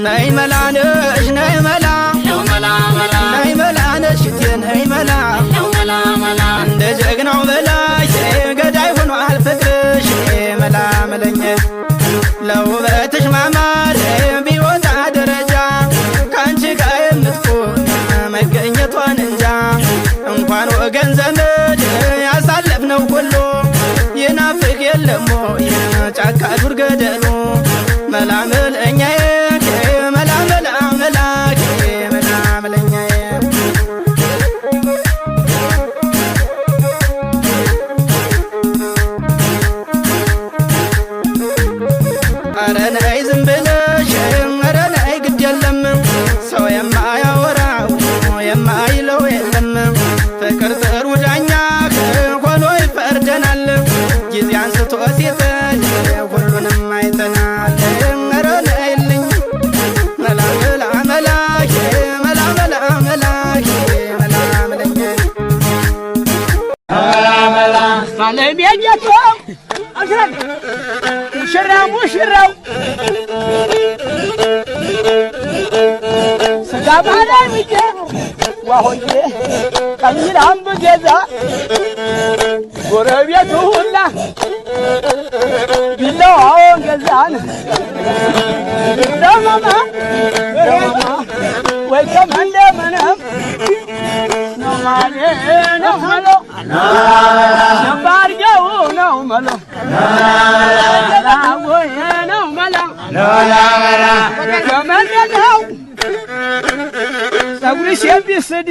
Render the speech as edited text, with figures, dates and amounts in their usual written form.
ነይ መላነሽ ነይ መላ ነይ መላነሽ ነይ መላ እንደ ጀግናው በላይ ገዳይ ሆኗል ፍቅርሽ መላ መለኛ ለውበትሽ ማማር ቢወጣ ደረጃ ካንቺ ጋር የምትሆን መገኘቷን እንጃ እንኳን ወገን ዘመድ ያሳለፍነው ሁሉ ይናፍቅ የለም ጫካ ዱር ገደሉ መላ መለኛዬ መላ መላ መላኬ መላ መለኛዬ ኧረ ነይ ዝም ብለሽ ኧረ ነይ ግድ የለም ሰው የማያወራው የማይለው የለም ፍቅር ጥሩ ዳኛ ሆኖ ይፈርደናል ጊዜ አንስቶ ሲጥል ሁሉንም አይተናል ኧረ ነይልኝ መላ መላ መላኬ መላ መላ መላኬ መላ መለኛ መላ ባለሜጀቶ አሽራን ሙሽራው ስጋ ባህላዊ ምጄ ዋሆዬ ቀሚላም ብገዛ ጎረቤቱ ሁላ ቢላዋውን ገዛን ደማማ ወይ ከመንደመነም ነው ማለ ነው መሎ ሸባርገው ነው መሎ ወይ ነው መሎ ከመንደው ጸጉርሽ ቢስዲ